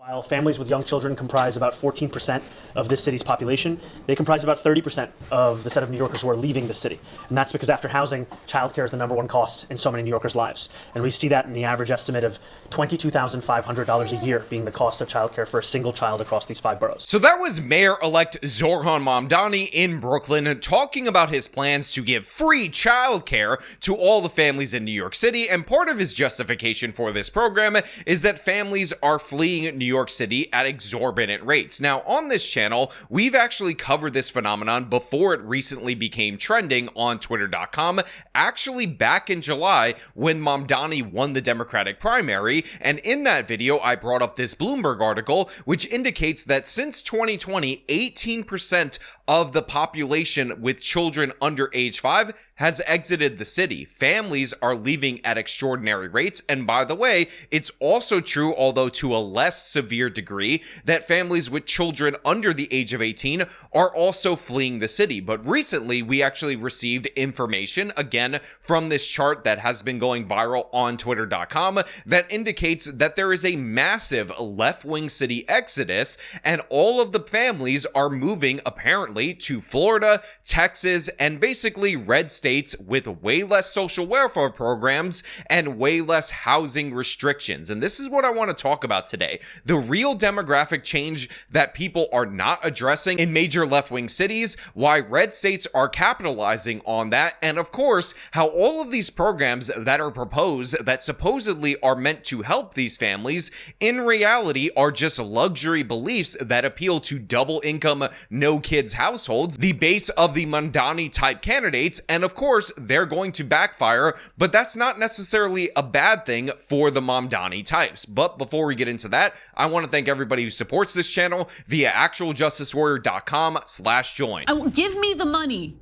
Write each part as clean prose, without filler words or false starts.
While families with young children comprise about 14% of this city's population, they comprise about 30% of the set of New Yorkers who are leaving the city. And that's because after housing, childcare is the number one cost in so many New Yorkers' lives. And we see that in the average estimate of $22,500 a year being the cost of childcare for a single child across these 5 boroughs. So that was Mayor-elect Zohran Mamdani in Brooklyn talking about his plans to give free childcare to all the families in New York City. And part of his justification for this program is that families are fleeing New York City at exorbitant rates. Now, on this channel, we've actually covered this phenomenon before it recently became trending on Twitter.com, actually back in July when Mamdani won the Democratic primary. And in that video, I brought up this Bloomberg article, which indicates that since 2020, 18% of the population with children under age 5 has exited the city. Families are leaving at extraordinary rates. And by the way, it's also true, although to a less severe degree, that families with children under the age of 18 are also fleeing the city. But recently, we actually received information, again, from this chart that has been going viral on Twitter.com, that indicates that there is a massive left-wing city exodus, and all of the families are moving, apparently, to Florida, Texas, and basically red states with way less social welfare programs and way less housing restrictions. And this is what I want to talk about today. The real demographic change that people are not addressing in major left-wing cities, why red states are capitalizing on that, and of course, how all of these programs that are proposed that supposedly are meant to help these families, in reality are just luxury beliefs that appeal to double-income, no-kids households, the base of the Mamdani-type candidates, and of course, they're going to backfire, but that's not necessarily a bad thing for the Mamdani types. But before we get into that, I want to thank everybody who supports this channel via actualjusticewarrior.com/join. Give me the money.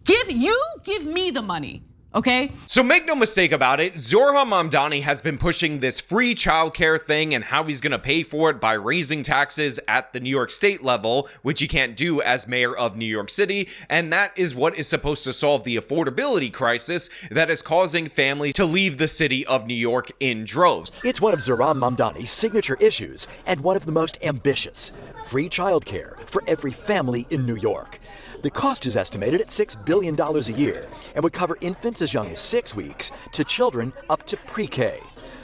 Give me the money. Okay? So make no mistake about it, Zohran Mamdani has been pushing this free childcare thing and how he's going to pay for it by raising taxes at the New York State level, which he can't do as mayor of New York City, and that is what is supposed to solve the affordability crisis that is causing families to leave the city of New York in droves. It's one of Zohran Mamdani's signature issues and one of the most ambitious: free childcare for every family in New York. The cost is estimated at $6 billion a year and would cover infants as young as 6 weeks to children up to pre-K.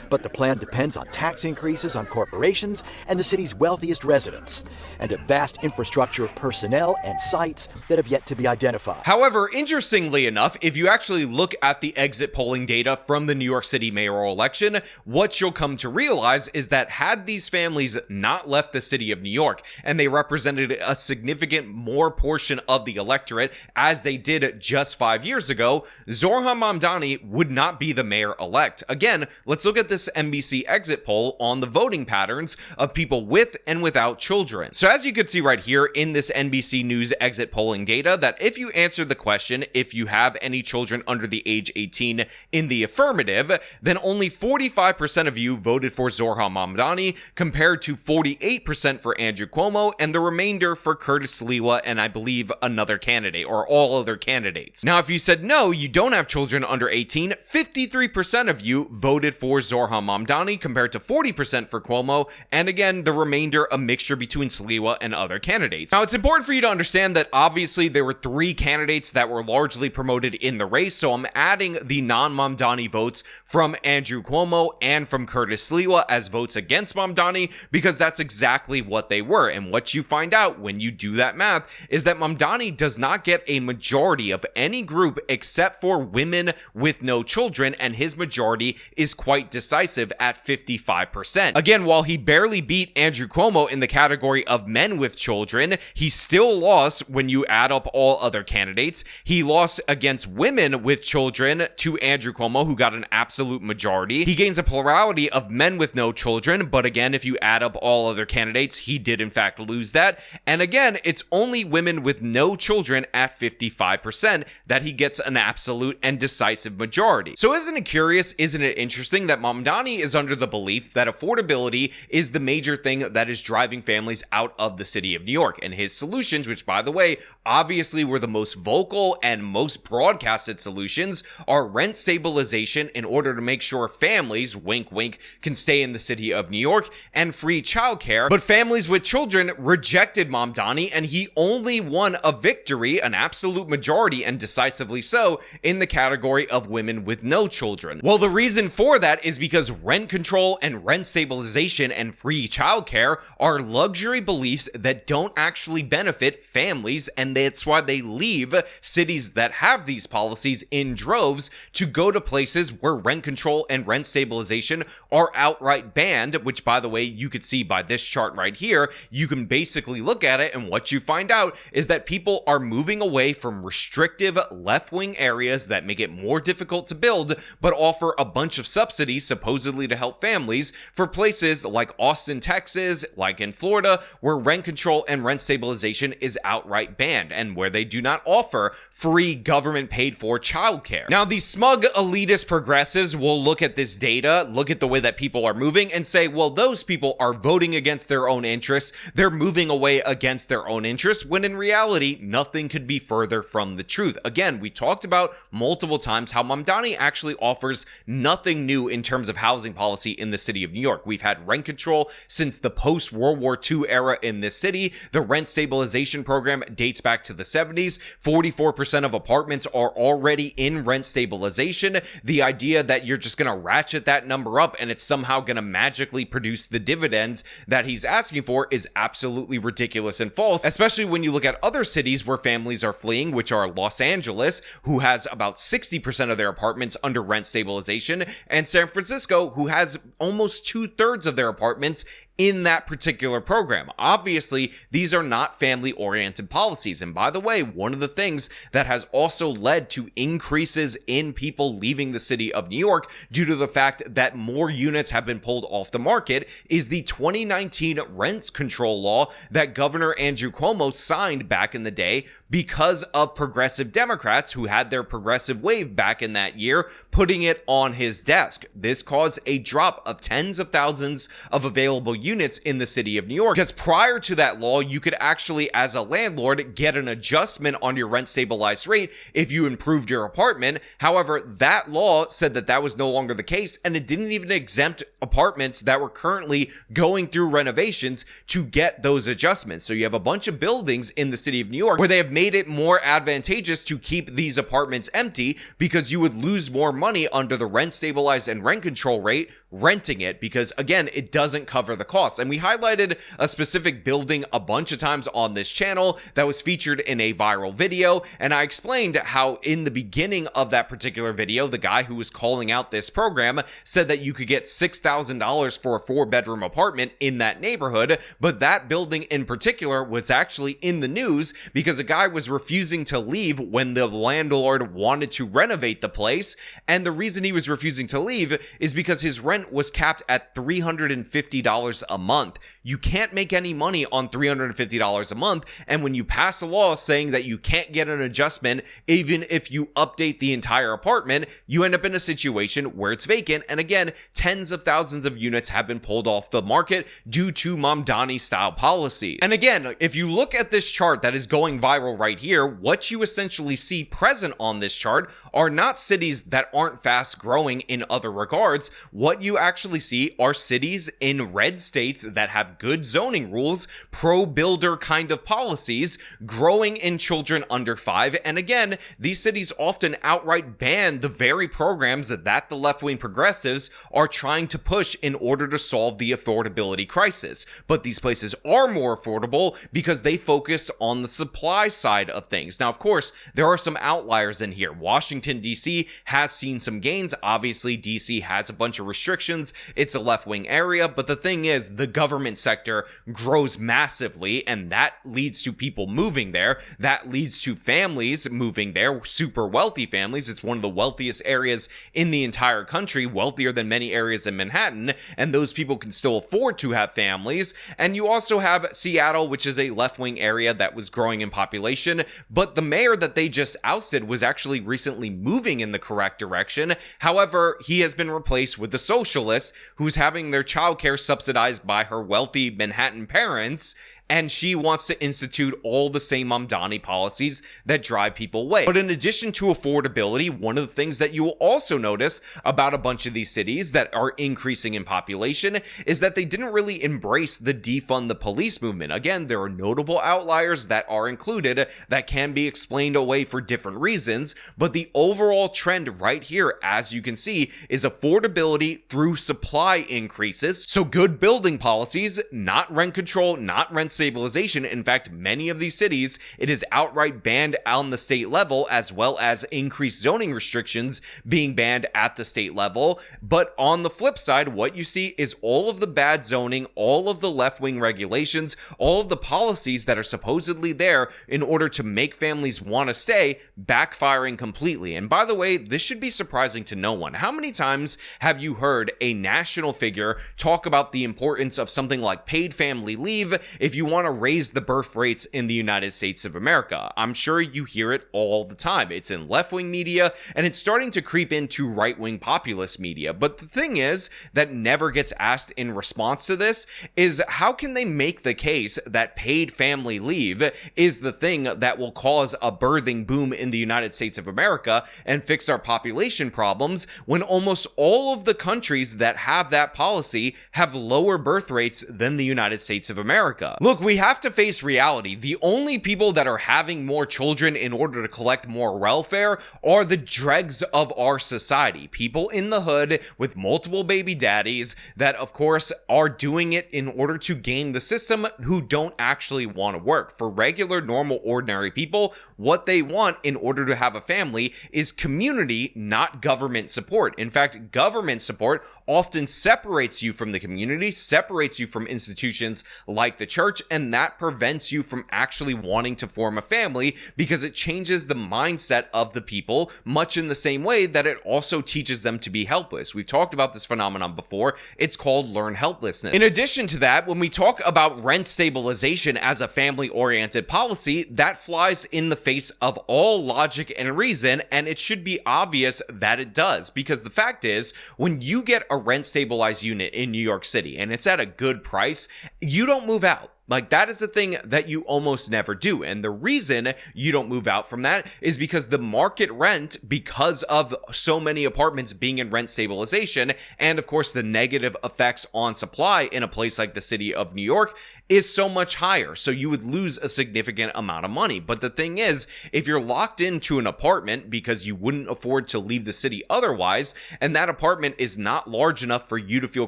But the plan depends on tax increases on corporations and the city's wealthiest residents, and a vast infrastructure of personnel and sites that have yet to be identified. However, interestingly enough, if you actually look at the exit polling data from the New York City mayoral election, what you'll come to realize is that had these families not left the city of New York, and they represented a significant more portion of the electorate as they did just 5 years ago, Zohran Mamdani would not be the mayor-elect. Again, let's look at this NBC exit poll on the voting patterns of people with and without children. So as you can see right here in this NBC News exit polling data, that if you answer the question, if you have any children under the age 18 in the affirmative, then only 45% of you voted for Zohran Mamdani compared to 48% for Andrew Cuomo and the remainder for Curtis Sliwa and I believe another candidate or all other candidates. Now, if you said no, you don't have children under 18, 53% of you voted for Zohran Mamdani compared to 40% for Cuomo, and again, the remainder a mixture between Sliwa and other candidates. Now, it's important for you to understand that obviously there were 3 candidates that were largely promoted in the race, so I'm adding the non-Mamdani votes from Andrew Cuomo and from Curtis Sliwa as votes against Mamdani, because that's exactly what they were. And what you find out when you do that math is that Mamdani does not get a majority of any group except for women with no children, and his majority is quite decisive at 55%. Again, while he barely beat Andrew Cuomo in the category of men with children, he still lost when you add up all other candidates. He lost against women with children to Andrew Cuomo, who got an absolute majority. He gains a plurality of men with no children, but again, if you add up all other candidates, he did in fact lose that. And again, it's only women with no children at 55% that he gets an absolute and decisive majority. So isn't it curious, isn't it interesting that Mamdani Mamdani is under the belief that affordability is the major thing that is driving families out of the city of New York. And his solutions, which by the way, obviously were the most vocal and most broadcasted solutions, are rent stabilization in order to make sure families, wink wink, can stay in the city of New York, and free childcare. But families with children rejected Mamdani, and he only won a victory, an absolute majority, and decisively so, in the category of women with no children. Well, the reason for that is because rent control and rent stabilization and free childcare are luxury beliefs that don't actually benefit families, and that's why they leave cities that have these policies in droves to go to places where rent control and rent stabilization are outright banned, which by the way, you could see by this chart right here. You can basically look at it, and what you find out is that people are moving away from restrictive left-wing areas that make it more difficult to build, but offer a bunch of subsidies supposedly to help families, for places like Austin, Texas, like in Florida, where rent control and rent stabilization is outright banned, and where they do not offer free government paid for childcare. Now, these smug elitist progressives will look at this data, look at the way that people are moving, and say, well, those people are voting against their own interests, they're moving away against their own interests, when in reality, nothing could be further from the truth. Again, we talked about multiple times how Mamdani actually offers nothing new in terms of housing policy in the city of New York. We've had rent control since the post-World War II era in this city. The rent stabilization program dates back to the 70s. 44% of apartments are already in rent stabilization. The idea that you're just going to ratchet that number up and it's somehow going to magically produce the dividends that he's asking for is absolutely ridiculous and false, especially when you look at other cities where families are fleeing, which are Los Angeles, who has about 60% of their apartments under rent stabilization, and San Francisco, who has almost 2/3 of their apartments in that particular program. Obviously, these are not family-oriented policies. And by the way, one of the things that has also led to increases in people leaving the city of New York due to the fact that more units have been pulled off the market is the 2019 rent control law that Governor Andrew Cuomo signed back in the day because of progressive Democrats who had their progressive wave back in that year, putting it on his desk. This caused a drop of tens of thousands of available units in the city of New York, because prior to that law, you could actually, as a landlord, get an adjustment on your rent stabilized rate if you improved your apartment. However, that law said that that was no longer the case, and it didn't even exempt apartments that were currently going through renovations to get those adjustments. So you have a bunch of buildings in the city of New York where they have made it more advantageous to keep these apartments empty because you would lose more money under the rent stabilized and rent control rate renting it, because again, it doesn't cover the costs. And we highlighted a specific building a bunch of times on this channel that was featured in a viral video, and I explained how in the beginning of that particular video, the guy who was calling out this program said that you could get $6,000 for a 4-bedroom apartment in that neighborhood, but that building in particular was actually in the news because a guy was refusing to leave when the landlord wanted to renovate the place, and the reason he was refusing to leave is because his rent was capped at $350 a month. You can't make any money on $350 a month, and when you pass a law saying that you can't get an adjustment even if you update the entire apartment, you end up in a situation where it's vacant, and again, tens of thousands of units have been pulled off the market due to Mamdani style policy. And again, if you look at this chart that is going viral right here, what you essentially see present on this chart are not cities that aren't fast growing in other regards. What you actually see are cities in red states that have good zoning rules, pro-builder kind of policies, growing in children under 5. And again, these cities often outright ban the very programs that the left-wing progressives are trying to push in order to solve the affordability crisis. But these places are more affordable because they focus on the supply side of things. Now, of course, there are some outliers in here. Washington, D.C. has seen some gains. Obviously, D.C. has a bunch of restrictions. It's a left-wing area, but the thing is, the government sector grows massively, and that leads to people moving there. That leads to families moving there, super wealthy families. It's one of the wealthiest areas in the entire country, wealthier than many areas in Manhattan, and those people can still afford to have families. And you also have Seattle, which is a left-wing area that was growing in population, but the mayor that they just ousted was actually recently moving in the correct direction. However, he has been replaced with the socialist who's having their childcare subsidized by her wealthy Manhattan parents, and she wants to institute all the same Mamdani policies that drive people away. But in addition to affordability, one of the things that you will also notice about a bunch of these cities that are increasing in population is that they didn't really embrace the defund the police movement. Again, there are notable outliers that are included that can be explained away for different reasons, but the overall trend right here, as you can see, is affordability through supply increases. So good building policies, not rent control, not rent stabilization. In fact, many of these cities, it is outright banned on the state level, as well as increased zoning restrictions being banned at the state level. But on the flip side, what you see is all of the bad zoning, all of the left-wing regulations, all of the policies that are supposedly there in order to make families want to stay, backfiring completely. And by the way, this should be surprising to no one. How many times have you heard a national figure talk about the importance of something like paid family leave if you want to raise the birth rates in the United States of America? I'm sure you hear it all the time. It's in left-wing media, and it's starting to creep into right-wing populist media. But the thing is that never gets asked in response to this is, how can they make the case that paid family leave is the thing that will cause a birthing boom in the United States of America and fix our population problems, when almost all of the countries that have that policy have lower birth rates than the United States of America? Look, we have to face reality. The only people that are having more children in order to collect more welfare are the dregs of our society. People in the hood with multiple baby daddies that, of course, are doing it in order to game the system, who don't actually want to work. For regular, normal, ordinary people, what they want in order to have a family is community, not government support. In fact, government support often separates you from the community, separates you from institutions like the church, and that prevents you from actually wanting to form a family, because it changes the mindset of the people, much in the same way that it also teaches them to be helpless. We've talked about this phenomenon before. It's called learned helplessness. In addition to that, when we talk about rent stabilization as a family-oriented policy, that flies in the face of all logic and reason, and it should be obvious that it does, because the fact is, when you get a rent-stabilized unit in New York City and it's at a good price, you don't move out. Like, that is a thing that you almost never do. And the reason you don't move out from that is because the market rent, because of so many apartments being in rent stabilization, and of course the negative effects on supply in a place like the city of New York, is so much higher. So you would lose a significant amount of money. But the thing is, if you're locked into an apartment because you wouldn't afford to leave the city otherwise, and that apartment is not large enough for you to feel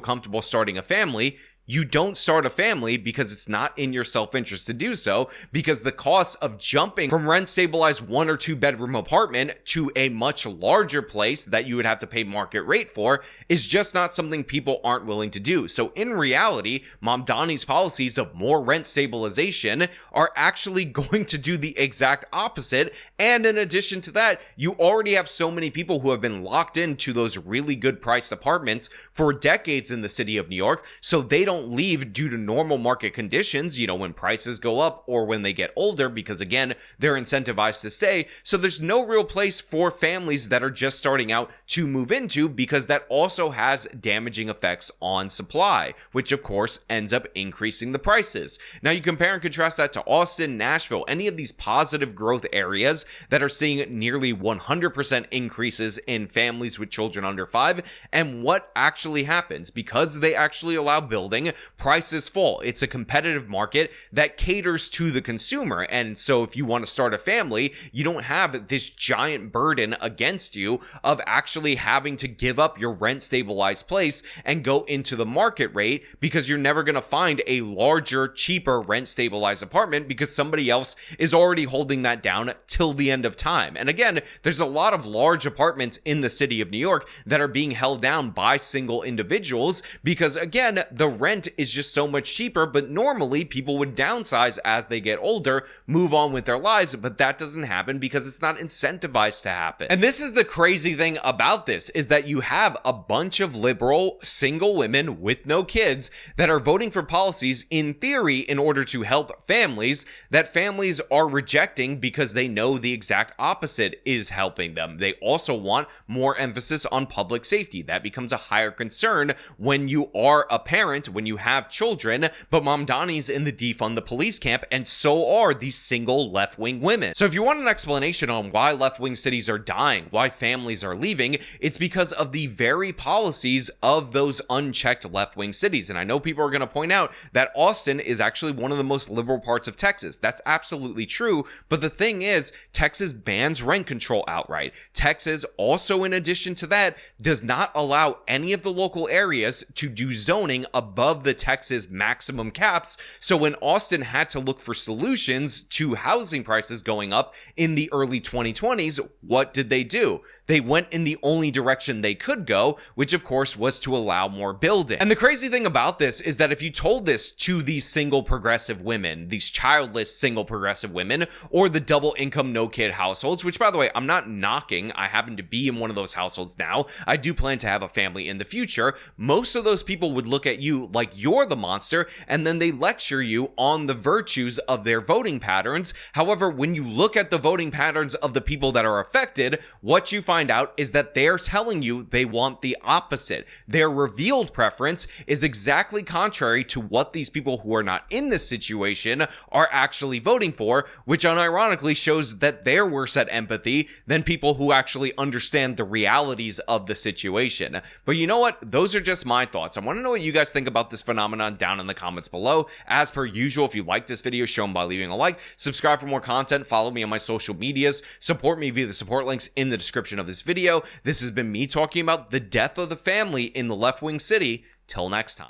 comfortable starting a family, you don't start a family because it's not in your self-interest to do so, because the cost of jumping from rent-stabilized 1 or 2 bedroom apartment to a much larger place that you would have to pay market rate for is just not something people aren't willing to do. So in reality, Mamdani's policies of more rent stabilization are actually going to do the exact opposite. And in addition to that, you already have so many people who have been locked into those really good priced apartments for decades in the city of New York, so they don't leave due to normal market conditions, when prices go up or when they get older, because again, they're incentivized to stay. So there's no real place for families that are just starting out to move into, because that also has damaging effects on supply, which of course ends up increasing the prices. Now you compare and contrast that to Austin, Nashville, any of these positive growth areas that are seeing nearly 100% increases in families with children under 5, and what actually happens because they actually allow building, prices fall. It's a competitive market that caters to the consumer. And so if you want to start a family, you don't have this giant burden against you of actually having to give up your rent stabilized place and go into the market rate, because you're never going to find a larger, cheaper rent stabilized apartment because somebody else is already holding that down till the end of time. And again, there's a lot of large apartments in the city of New York that are being held down by single individuals because, again, the rent rent is just so much cheaper, but normally people would downsize as they get older, move on with their lives, but that doesn't happen because it's not incentivized to happen. And this is the crazy thing about this, is that you have a bunch of liberal single women with no kids that are voting for policies in theory in order to help families that families are rejecting because they know the exact opposite is helping them. They also want more emphasis on public safety. That becomes a higher concern when you are a parent, when you have children, but Mom Donnie's in the defund the police camp, and so are these single left-wing women. So if you want an explanation on why left-wing cities are dying, why families are leaving, it's because of the very policies of those unchecked left-wing cities. And I know people are going to point out that Austin is actually one of the most liberal parts of Texas. That's absolutely true, but the thing is, Texas bans rent control outright. Texas also, in addition to that, does not allow any of the local areas to do zoning above the Texas maximum caps. So when Austin had to look for solutions to housing prices going up in the early 2020s, what did they do? They went in the only direction they could go, which of course was to allow more building. And the crazy thing about this is that if you told this to these single progressive women, these childless single progressive women, or the double income no kid households, which by the way, I'm not knocking, I happen to be in one of those households now, I do plan to have a family in the future, most of those people would look at you like you're the monster, and then they lecture you on the virtues of their voting patterns. However, when you look at the voting patterns of the people that are affected, what you find out is that they're telling you they want the opposite. Their revealed preference is exactly contrary to what these people who are not in this situation are actually voting for, which unironically shows that they're worse at empathy than people who actually understand the realities of the situation. But you know what? Those are just my thoughts. I want to know what you guys think about this phenomenon down in the comments below. As per usual, if you like this video, show them by leaving a like, subscribe for more content, follow me on my social medias, support me via the support links in the description of this video. This has been me talking about the death of the family in the left-wing city. Till next time.